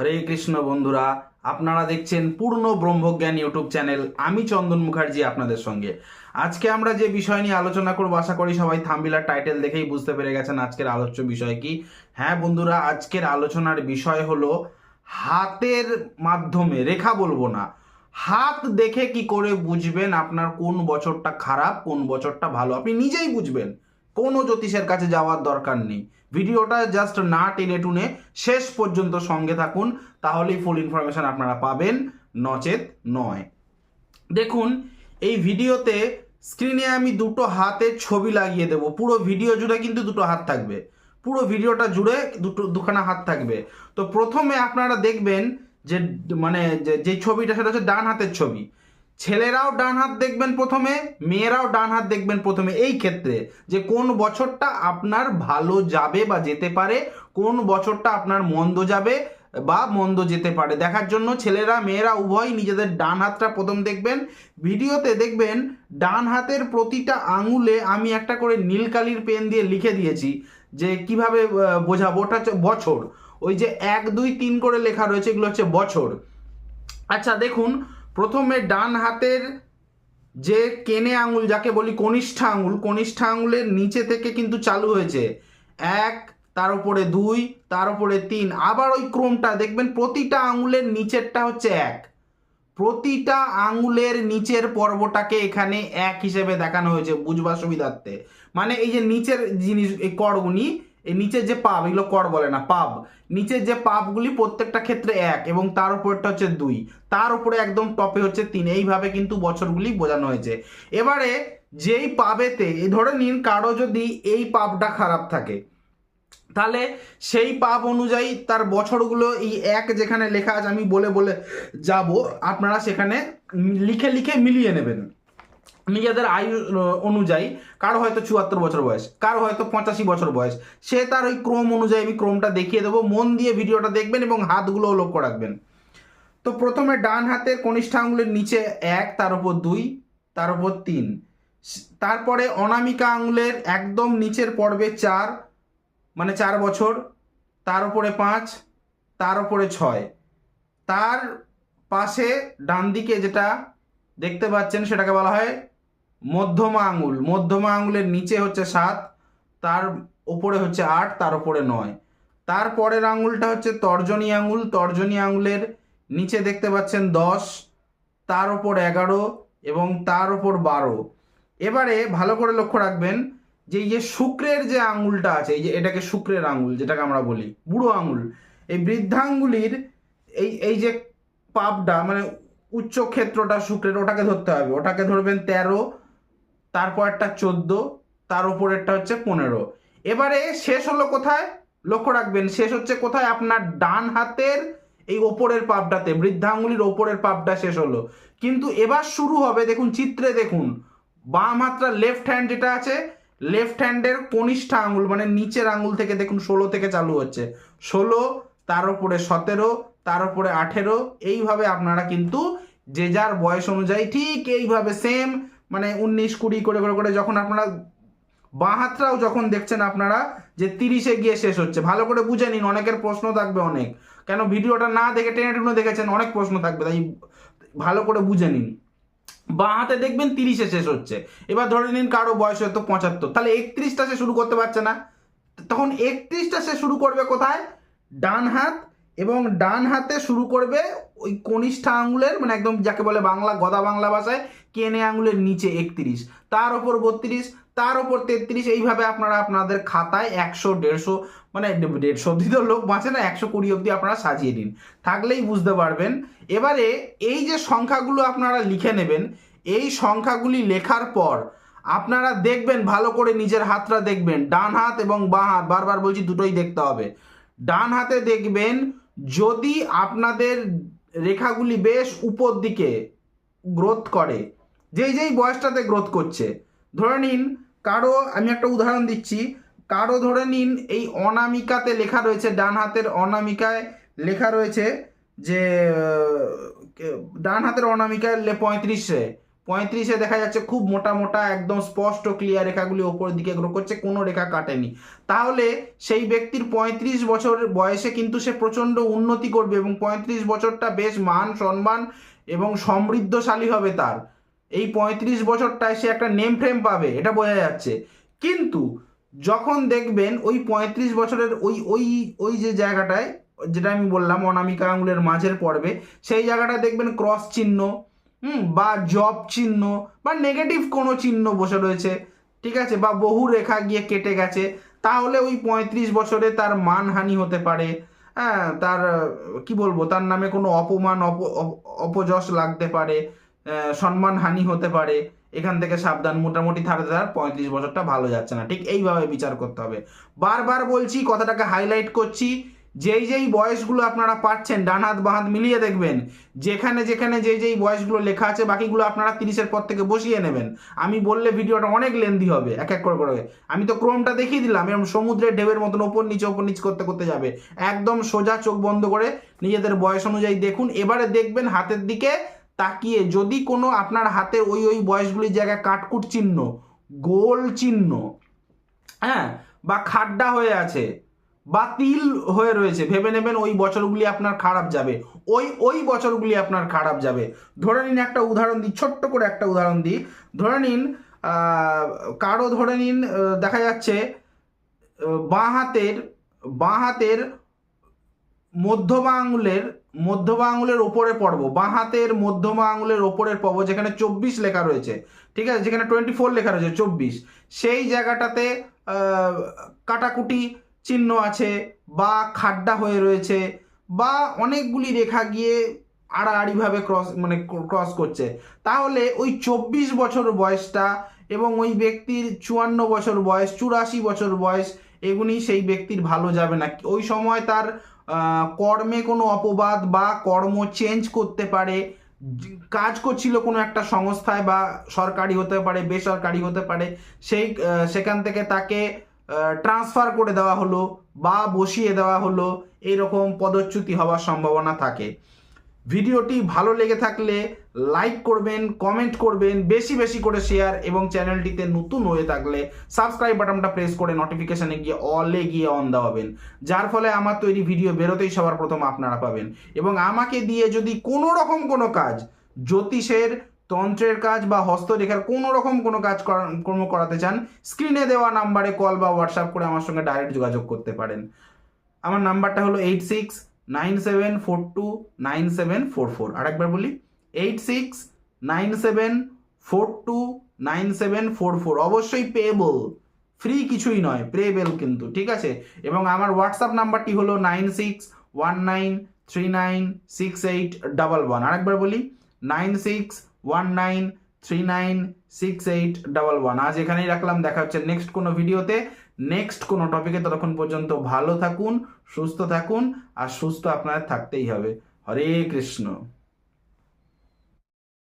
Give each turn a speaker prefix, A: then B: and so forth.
A: হরে কৃষ্ণ বন্ধুরা, আপনারা দেখছেন পূর্ণ ব্রহ্মজ্ঞান ইউটিউব চ্যানেল। আমি চন্দন মুখার্জি আপনাদের সঙ্গে। আজকে আমরা যে বিষয় নিয়ে আলোচনা করব, আশা করি সবাই থাম্বনেল টাইটেল দেখেই বুঝতে পেরে গেছেন আজকের আলোচ্য বিষয় কি। হ্যাঁ বন্ধুরা, আজকের আলোচনার বিষয় হলো হাতের মাধ্যমে, রেখা বলবো না, হাত দেখে কি করে বুঝবেন আপনার কোন বছরটা খারাপ কোন বছরটা ভালো। আপনি নিজেই বুঝবেন, কোনো জ্যোতিষের কাছে যাওয়ার দরকার নেই। ভিডিওটা জাস্ট না টেনে টুনে শেষ পর্যন্ত সঙ্গে থাকুন, তাহলেই ফুল ইনফরমেশন আপনারা পাবেন, নচেত নয়। দেখুন, এই ভিডিওতে স্ক্রিনে আমি দুটো হাতের ছবি লাগিয়ে দেব। পুরো ভিডিও জুড়ে কিন্তু দুটো হাত থাকবে, পুরো ভিডিওটা জুড়ে দুখানা হাত থাকবে। তো প্রথমে আপনারা দেখবেন যে যে ছবিটা, সেটা হচ্ছে ডান হাতের ছবি। ছেলেরাও ডান হাত দেখবেন প্রথমে, মেয়েরাও ডান হাত দেখবেন প্রথমে। এই ক্ষেত্রে যে কোন বছরটা আপনার ভালো যাবে বা যেতে পারে, কোন বছরটা আপনার মন্দ যাবে বা মন্দ যেতে পারে, দেখার জন্য ছেলেরা মেয়েরা উভয়ই নিজেদের ডান হাতটা প্রথম দেখবেন। ভিডিওতে দেখবেন ডান হাতের প্রতিটা আঙুলে আমি একটা করে নীল কালির পেন দিয়ে লিখে দিয়েছি যে কিভাবে বোঝাবো। ওটা হচ্ছে বছর, ওই যে 1 2 3 করে লেখা রয়েছে, এগুলো হচ্ছে বছর। আচ্ছা দেখুন, প্রথমে ডান হাতের যে কেনে আঙুল, যাকে বলি কনিষ্ঠা আঙুল, কনিষ্ঠা আঙুলের নিচে থেকে কিন্তু চালু হয়েছে 1, তার উপরে 2, তার উপরে 3, আবার ওই ক্রমটা দেখবেন প্রতিটা আঙুলের নিচেরটা হচ্ছে 1। প্রতিটা আঙুলের নিচের পর্বটাকে এখানে 1 হিসেবে দেখানো হয়েছে বুঝবার সুবিধার্থে। মানে এই যে নিচের জিনিস, এই করগুনি, এই নিচের যে পাব, এগুলো কর বলে না, পাব, নিচের যে পাবগুলি প্রত্যেকটা ক্ষেত্রে 1, এবং তার উপরটা হচ্ছে 2, তার উপরে একদম টপে হচ্ছে 3। এইভাবে কিন্তু বছরগুলি বোঝানো হয়েছে। এবারে যেই পাবেতে, ধরে নিন কারো যদি এই পাবটা খারাপ থাকে, তাহলে সেই পাব অনুযায়ী তার বছরগুলো এই 1 যেখানে লেখা আছে, আমি বলে বলে যাব, আপনারা সেখানে লিখে লিখে মিলিয়ে নেবেন নিজেদের আয়ু অনুযায়ী। কারো হয়তো 74 বছর বয়স, কারো হয়তো 85 বছর বয়স, সে তার ওই ক্রম অনুযায়ী আমি ক্রমটা দেখিয়ে দেবো। মন দিয়ে ভিডিওটা দেখবেন এবং হাতগুলোও লক্ষ্য রাখবেন। তো প্রথমে ডান হাতের কনিষ্ঠ আঙুলের নিচে 1, তার উপর 2, তার উপর 3, তারপরে অনামিকা আঙুলের একদম নিচের পর্বে 4, মানে 4 বছর, তার উপরে 5, তার উপরে 6, তার পাশে ডান দিকে যেটা দেখতে পাচ্ছেন সেটাকে বলা হয় মধ্যমা আঙুল। মধ্যমা আঙুলের নিচে হচ্ছে 7, তার উপরে হচ্ছে 8, তার উপরে 9। তার পরের আঙুলটা হচ্ছে তর্জনী আঙুল। তর্জনী আঙুলের নিচে দেখতে পাচ্ছেন 10, তার উপর 11 এবং তার উপর 12। এবারে ভালো করে লক্ষ্য রাখবেন যে এই যে শুক্রের যে আঙুলটা আছে, এই যে এটাকে শুক্রের আঙুল যেটাকে আমরা বলি বুড়ো আঙুল, এই বৃদ্ধাঙ্গুলির এই এই যে পাপটা, মানে উচ্চ ক্ষেত্রটা শুক্রের, ওটাকে ধরতে হবে। ওটাকে ধরবেন 13, তারপরটা 14, তার উপরেরটা হচ্ছে 15। এবারে শেষ হলো কোথায়, লক্ষ্য রাখবেন, শেষ হচ্ছে কোথায়, আপনার ডান হাতের এই ওপরের পাপটাতে, বৃদ্ধাঙ্গুলির ওপরের পাপটা শেষ হলো। কিন্তু এবার শুরু হবে, দেখুন চিত্রে দেখুন, বাম হাতটা লেফট হ্যান্ড যেটা আছে, লেফট হ্যান্ডের কনিষ্ঠ আঙুল মানে নিচের আঙুল থেকে দেখুন 16 থেকে চালু হচ্ছে। 16, তার উপরে 17, তার উপরে 18। এইভাবে আপনারা কিন্তু যে যার বয়স অনুযায়ী ঠিক এইভাবে সেম, মানে 19 20 করে করে করে যখন আপনারা বাঁ হাতটাও যখন দেখছেন আপনারা যে 30-এ গিয়ে শেষ হচ্ছে, ভালো করে বুঝে নিন। অনেকের প্রশ্ন থাকবে অনেক, কেন ভিডিওটা না দেখে টেনে টুনে দেখেছেন, অনেক প্রশ্ন থাকবে, তাই ভালো করে বুঝে নিন। বাঁ হাতে দেখবেন 30-এ শেষ হচ্ছে। এবার ধরে নিন কারো বয়স হয়তো 75, তাহলে 31টা সে শুরু করতে পারছে না, তখন 31টা সে শুরু করবে কোথায়, ডান হাত, এবং ডান হাতে শুরু করবে ওই কনিষ্ঠ আঙুলের, মানে একদম যাকে বলে বাংলা গদা বাংলা ভাষায় কেনে আঙুলের নিচে 31, তার ওপর 32, তার ওপর 33। এইভাবে আপনারা আপনাদের খাতায় 100 150, মানে 150 অব্দি তো লোক বাঁচে না, 120 অব্দি আপনারা সাজিয়ে দিন, থাকলেই বুঝতে পারবেন। এবারে এই যে সংখ্যাগুলো আপনারা লিখে নেবেন, এই সংখ্যাগুলি লেখার পর আপনারা দেখবেন, ভালো করে নিজের হাতটা দেখবেন, ডান হাত এবং বাঁ হাত, বারবার বলছি দুটোই দেখতে হবে। ডান হাতে দেখবেন যদি আপনাদের রেখাগুলি বেশ উপর দিকে গ্রোথ করে, যেই যেই বয়সটাতে গ্রোথ করছে, ধরে নিন কারো, আমি একটা উদাহরণ দিচ্ছি, কারো ধরে নিন এই অনামিকাতে লেখা রয়েছে, ডান হাতের অনামিকায় লেখা রয়েছে যে ডান হাতের অনামিকায় 35-এ 35-এ দেখা যাচ্ছে খুব মোটা মোটা একদম স্পষ্ট ক্লিয়ার রেখাগুলি ওপরের দিকে গ্রো করছে, কোনো রেখা কাটেনি। তাহলে সেই ব্যক্তির 35 বছর বয়সে কিন্তু সে প্রচণ্ড উন্নতি করবে এবং 35 বছরটা বেশ মান সম্মান এবং সমৃদ্ধশালী হবে তার। এই 35 বছরটায় সে একটা নেম ফ্রেম পাবে, এটা বোঝা যাচ্ছে। কিন্তু যখন দেখবেন ওই 35 বছরের ওই ওই ওই যে জায়গাটায়, যেটা আমি বললাম অনামিকা আঙুলের মাঝের পর্বে, সেই জায়গাটা দেখবেন ক্রস চিহ্ন, বা জব চিহ্ন বা নেগেটিভ কোনো চিহ্ন বসে রয়েছে, ঠিক আছে, বা বহু রেখা গিয়ে কেটে গেছে, তাহলে ওই 35 বছরে তার মানহানি হতে পারে। হ্যাঁ, তার কি বলবো, তার নামে কোনো অপমান অপযশ লাগতে পারে, সম্মানহানি হতে পারে। এখান থেকে সাবধান, মোটামুটি তার 35 বছরটা ভালো যাচ্ছে না, ঠিক এইভাবে বিচার করতে হবে। বারবার বলছি, কথাটাকে হাইলাইট করছি, যেই বয়সগুলো আপনারা পাচ্ছেন ডান হাত বাঁ হাত মিলিয়ে দেখবেন, যেখানে যেখানে যেই বয়সগুলো লেখা আছে বাকিগুলো আপনারা 30-এর পর থেকে বসিয়ে নেবেন। আমি বললে ভিডিওটা অনেক লেন্দি হবে, এক এক করে। আমি তো ক্রমটা দেখিয়ে দিলাম, এরকম সমুদ্রের ঢেউয়ের মতন ওপর নিচ করতে করতে যাবে। একদম সোজা চোখ বন্ধ করে নিজেদের বয়স অনুযায়ী দেখুন। এবারে দেখবেন হাতের দিকে তাকিয়ে যদি কোনো আপনার হাতের ওই বয়সগুলির জায়গায় কাটকুট চিহ্ন, গোল চিহ্ন, হ্যাঁ, বা খাড্ডা হয়ে আছে বা তিল হয়ে রয়েছে, ভেবে নেবেন ওই বছরগুলি আপনার খারাপ যাবে, ওই বছরগুলি আপনার খারাপ যাবে। ধরে নিন একটা উদাহরণ দিই, ছোট্ট করে একটা উদাহরণ দিই। ধরে নিন কারো ধরে নিন দেখা যাচ্ছে বাঁ হাতের মধ্যমা আঙুলের ওপরে পড়বো, বাঁ হাতের মধ্যমা আঙুলের ওপরের পর্ব যেখানে 24 লেখা রয়েছে, ঠিক আছে, যেখানে 24 লেখা রয়েছে 24, সেই জায়গাটাতে কাটাকুটি চিহ্ন আছে বা খাড্ডা হয়ে রয়েছে বা অনেকগুলি রেখা গিয়ে আড়াআড়িভাবে ক্রস করছে, তাহলে ওই 24 বছর বয়সটা এবং ওই ব্যক্তির 54 বছর বয়স, 84 বছর বয়স, এগুলি সেই ব্যক্তির ভালো যাবে না। ওই সময় তার কর্মে কোনো অপবাদ বা কর্ম চেঞ্জ করতে পারে, কাজ করছিল কোনো একটা সংস্থায় বা সরকারি হতে পারে বেসরকারি হতে পারে, সেখান থেকে তাকে ট্রান্সফার করে দেওয়া হলো বা বসিয়ে দেওয়া হলো, এইরকম পদচ্যুতি হওয়ার সম্ভাবনা থাকে। ভিডিওটি ভালো লেগে থাকলে লাইক করবেন, কমেন্ট করবেন, বেশি বেশি করে শেয়ার, এবং চ্যানেলটিতে নতুন হয়ে থাকলে সাবস্ক্রাইব বাটনটা প্রেস করে নোটিফিকেশানে গিয়ে অলে গিয়ে অন দেওয়াবেন, যার ফলে আমার তৈরি ভিডিও বেরোতেই সবার প্রথম আপনারা পাবেন। এবং আমাকে দিয়ে যদি কোনো রকম কোনো কাজ, জ্যোতিষের, তন্ত্রের কাজ বা হস্তরেখার কোনো রকম কোনো কাজ করাতে চান, স্ক্রিনে দেওয়া নাম্বারে কল বা হোয়াটসঅ্যাপ করে আমার সঙ্গে ডাইরেক্ট যোগাযোগ করতে পারেন। আমার নাম্বারটা হলো 8697429744। আরেকবার বলি, 8697429744। অবশ্যই পেয়েবল, ফ্রি কিছুই নয়, পেয়েবল কিন্তু, ঠিক আছে। এবং আমার হোয়াটসঅ্যাপ নাম্বারটি হলো 9619396811। আরেকবার বলি, 9619396811। আজ এখানেই রাখলাম, দেখা হচ্ছে নেক্সট কোনো ভিডিওতে, নেক্সট কোনো টপিকে। ততক্ষণ পর্যন্ত ভালো থাকুন, সুস্থ থাকুন, আর সুস্থ আপনার থাকতেই হবে। হরে কৃষ্ণ।